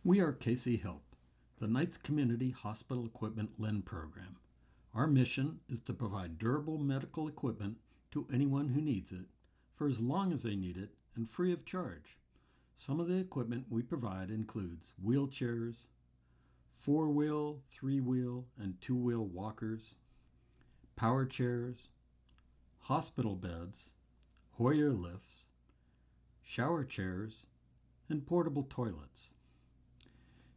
We are HELP, the Knights Community Hospital Equipment Lend Program. Our mission is to provide durable medical equipment to anyone who needs it, for as long as they need it, and free of charge. Some of the equipment we provide includes wheelchairs, 4-wheel, 3-wheel, and 2-wheel walkers, power chairs, hospital beds, Hoyer lifts, shower chairs, and portable toilets.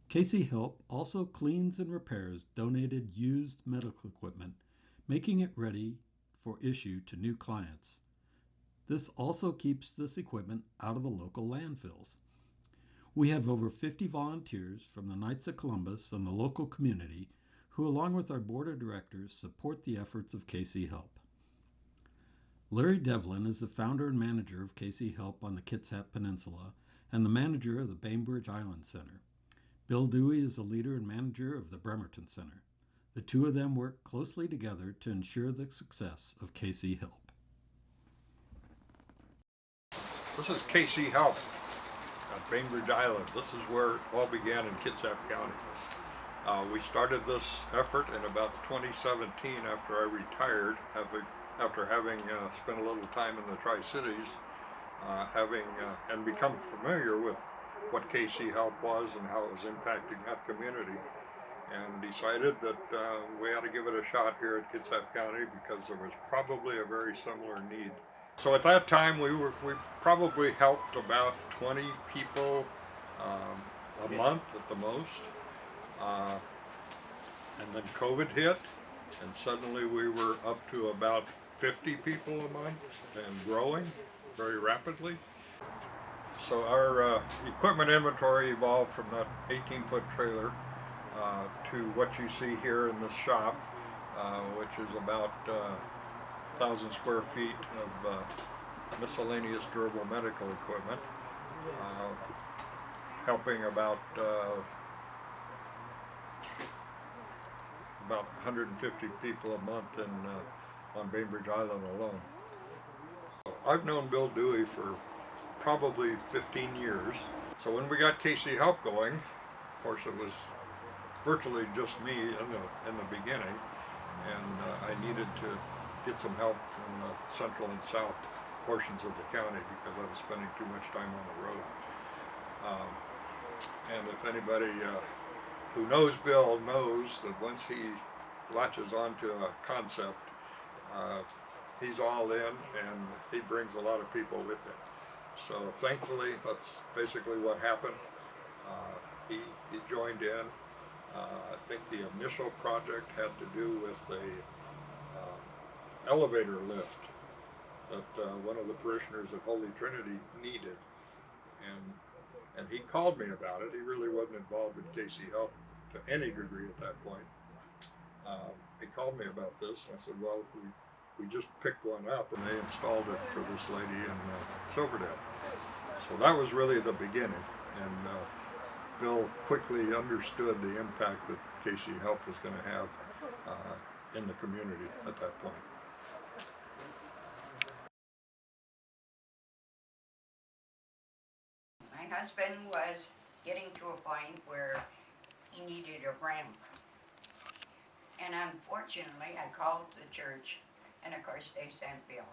HELP also cleans and repairs donated used medical equipment, making it ready for issue to new clients. This also keeps this equipment out of the local landfills. We have over 50 volunteers from the Knights of Columbus and the local community who, along with our board of directors, support the efforts of HELP. Larry Devlin is the founder and manager of HELP on the Kitsap Peninsula and the manager of the Bainbridge Island Center. Bill Dewey is the leader and manager of the Bremerton Center. The two of them work closely together to ensure the success of HELP. This is HELP at Bainbridge Island. This is where it all began in Kitsap County. We started this effort in about 2017 after I retired, after having spent a little time in the Tri-Cities, and become familiar with what HELP was and how it was impacting that community, and decided that we had to give it a shot here at Kitsap County because there was probably a very similar need. So at that time we probably helped about 20 people a month at the most, and then COVID hit, and suddenly we were up to about 50 people a month and growing very rapidly. So our equipment inventory evolved from that 18-foot trailer to what you see here in this shop, which is about 1,000 square feet of miscellaneous durable medical equipment, helping about 150 people a month on Bainbridge Island alone. I've known Bill Dewey for probably 15 years. So when we got HELP going, of course it was virtually just me in the beginning, and I needed to get some help from the central and south portions of the county because I was spending too much time on the road. And if anybody who knows Bill knows that once he latches onto a concept, he's all in, and he brings a lot of people with him. So thankfully, that's basically what happened. He joined in. I think the initial project had to do with a elevator lift that one of the parishioners at Holy Trinity needed, and he called me about it. He really wasn't involved in HELP to any degree at that point. He called me about this, and I said, well, we just picked one up, and they installed it for this lady in Silverdale. So that was really the beginning, and Bill quickly understood the impact that HELP was going to have in the community at that point. My husband was getting to a point where he needed a ramp, and unfortunately I called the church, and of course they sent Bill.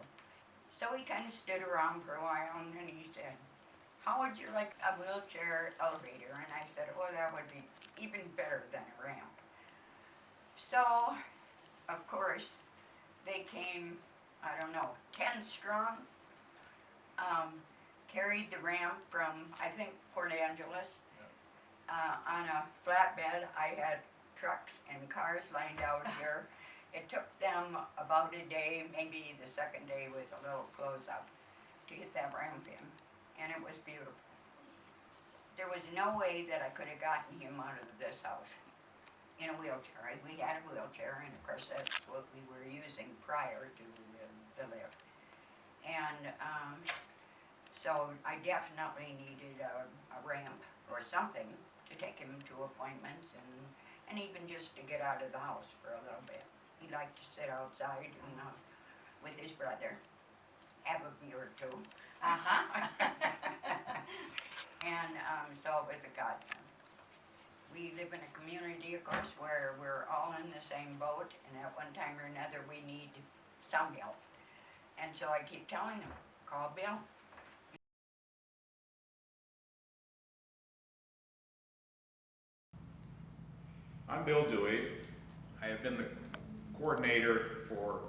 So we kind of stood around for a while, and then he said, how would you like a wheelchair elevator? And I said, well, that would be even better than a ramp. So, of course, they came, I don't know, 10 strong, carried the ramp from, I think, Port Angeles, on a flatbed. I had trucks and cars lined out here. It took them about a day, maybe the second day with a little close-up, to get that ramp in, and it was beautiful. There was no way that I could have gotten him out of this house in a wheelchair. We had a wheelchair, and of course that's what we were using prior to the lift. And so I definitely needed a ramp or something to take him to appointments, and even just to get out of the house for a little bit. He liked to sit outside and with his brother, have a beer or two. And so it was a godsend. of course, where we're all in the same boat, and at one time or another, we need some help. And so I keep telling them, call Bill. I'm Bill Dewey. I have been the coordinator for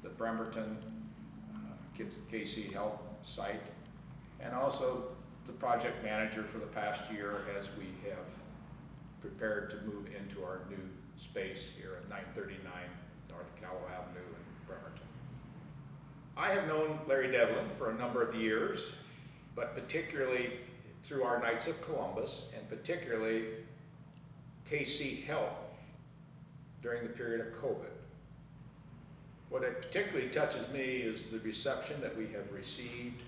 the Bremerton Kids KC HELP site, and also the project manager for the past year as we have prepared to move into our new space here at 939 North Callow Avenue in Bremerton. I have known Larry Devlin for a number of years, but particularly through our Knights of Columbus, and particularly KC HELP during the period of COVID. What it particularly touches me is the reception that we have received.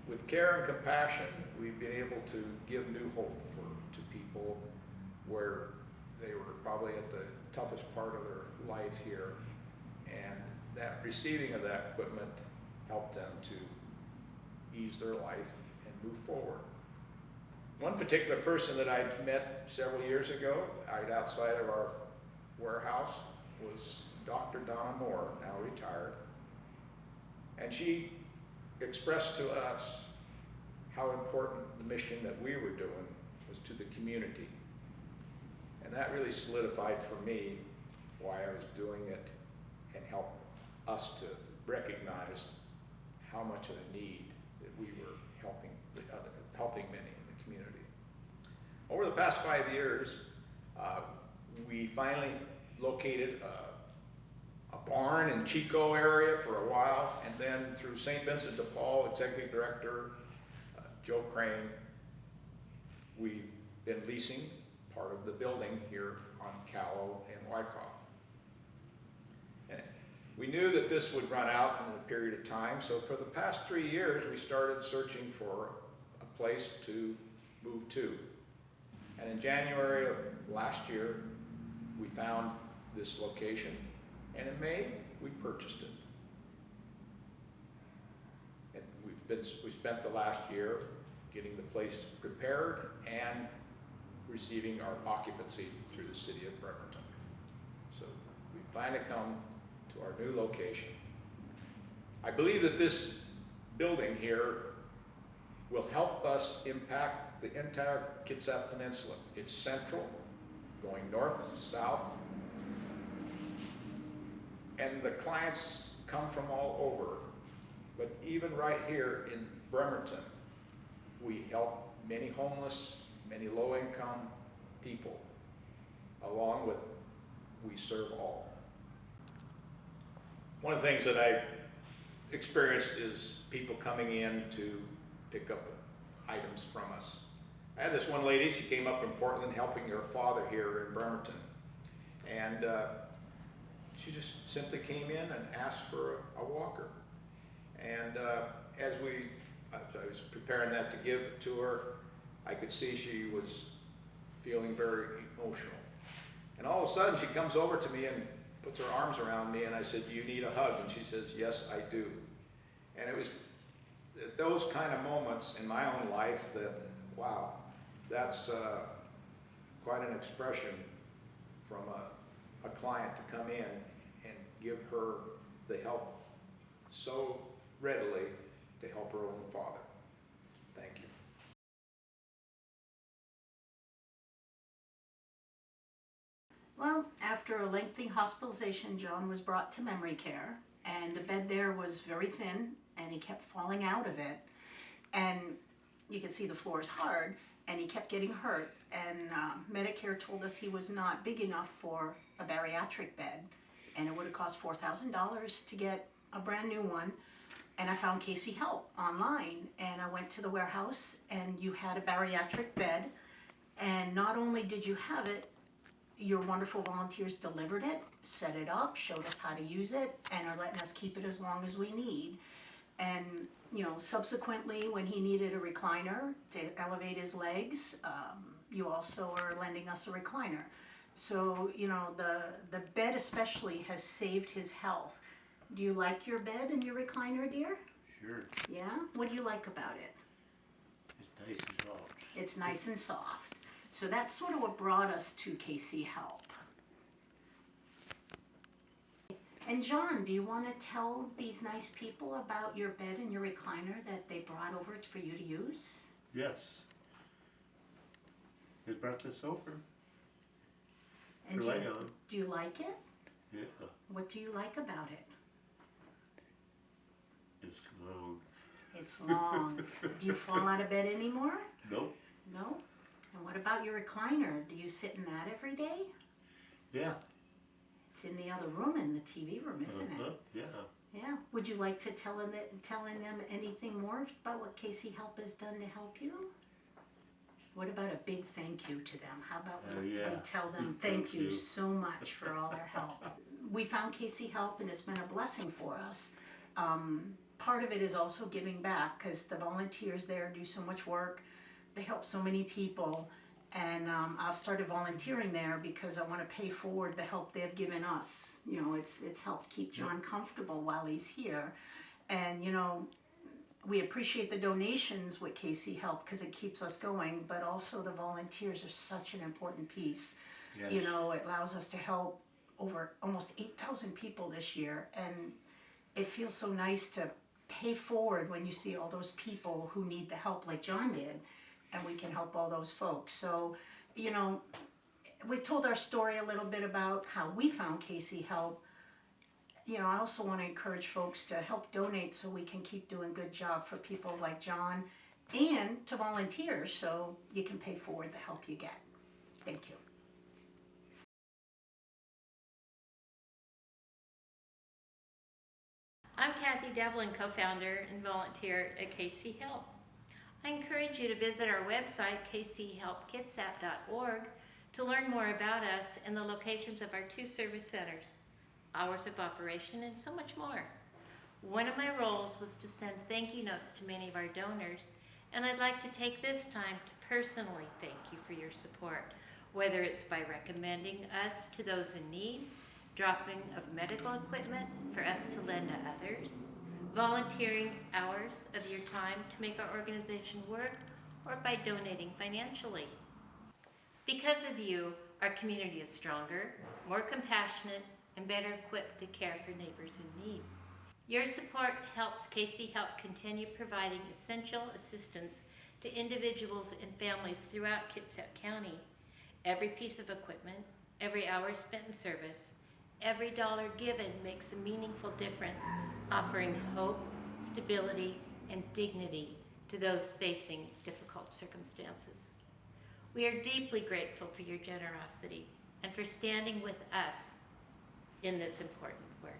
With care and compassion, we've been able to give new hope to people where they were probably at the toughest part of their life here, and that receiving of that equipment helped them to ease their life and move forward. One particular person that I met several years ago, right outside of our warehouse, was Dr. Donna Moore, now retired. And she expressed to us how important the mission that we were doing was to the community. And that really solidified for me why I was doing it, and helped us to recognize how much of a need that we were helping many in the community. Over the past 5 years, we finally located a barn in Chico area for a while, and then through St. Vincent de Paul, Executive Director Joe Crane, we've been leasing part of the building here on Callow and Wyckoff. And we knew that this would run out in a period of time, so for the past 3 years, we started searching for a place to move to. And in January of last year, we found this location, and in May, we purchased it. And we spent the last year getting the place prepared and receiving our occupancy through the city of Bremerton. So we finally come to our new location. I believe that this building here will help us impact the entire Kitsap Peninsula. It's central, going north to south, and the clients come from all over. But even right here in Bremerton, we help many homeless, many low-income people, along with we serve all. One of the things that I experienced is people coming in to pick up items from us. I had this one lady, she came up from Portland helping her father here in Bremerton. And she just simply came in and asked for a walker. And as I was preparing that to give to her, I could see she was feeling very emotional. And all of a sudden she comes over to me and puts her arms around me, and I said, "Do you need a hug?" And she says, "Yes, I do." And it was those kind of moments in my own life that, wow, that's quite an expression from a client to come in and give her the help so readily to help her own father. Thank you. Well, after a lengthy hospitalization, John was brought to memory care, and the bed there was very thin, and he kept falling out of it, and you could see the floor is hard, and he kept getting hurt, and Medicare told us he was not big enough for a bariatric bed, and it would have cost $4,000 to get a brand new one. And I found KC HELP online, and I went to the warehouse, and you had a bariatric bed, and not only did you have it, your wonderful volunteers delivered it, set it up, showed us how to use it, and are letting us keep it as long as we need. And you know, subsequently, when he needed a recliner to elevate his legs, you also are lending us a recliner. So you know, the bed especially has saved his health. Do you like your bed and your recliner, dear? Sure. Yeah? What do you like about it? It's nice and soft. It's nice and soft. So that's sort of what brought us to KC Help. And John, do you want to tell these nice people about your bed and your recliner that they brought over for you to use? Yes. They brought this over And to lay on. do you like it? Yeah, What do you like about it? it's long. It's long. Do you fall out of bed anymore? Nope. No? And what about your recliner? Do you sit in that every day? Yeah. It's in the other room, in the TV room, isn't it? Yeah. Yeah. Would you like to telling them anything more about what KC Help has done to help you? What about a big thank you to them? How about we tell them thank you so much for all their help? We found KC Help and it's been a blessing for us. Part of it is also giving back because the volunteers there do so much work. They help so many people. And I've started volunteering there because I want to pay forward the help they've given us. You know, it's helped keep John comfortable while he's here. And, you know, we appreciate the donations with KC Help because it keeps us going, but also the volunteers are such an important piece. Yes. You know, it allows us to help over almost 8,000 people this year. And it feels so nice to pay forward when you see all those people who need the help like John did. And we can help all those folks. So, you know, we told our story a little bit about how we found KC Help. You know, I also want to encourage folks to help donate so we can keep doing good job for people like John and to volunteers so you can pay forward the help you get. Thank you. I'm Kathy Devlin, co-founder and volunteer at KC Help. I encourage you to visit our website, kchelpkitsap.org, to learn more about us and the locations of our 2 service centers, hours of operation, and so much more. One of my roles was to send thank you notes to many of our donors, and I'd like to take this time to personally thank you for your support, whether it's by recommending us to those in need, dropping of medical equipment for us to lend to others, volunteering hours of your time to make our organization work, or by donating financially. Because of you, our community is stronger, more compassionate, and better equipped to care for neighbors in need. Your support helps KC Help continue providing essential assistance to individuals and families throughout Kitsap County. Every piece of equipment, every hour spent in service, every dollar given makes a meaningful difference, offering hope, stability, and dignity to those facing difficult circumstances. We are deeply grateful for your generosity and for standing with us in this important work.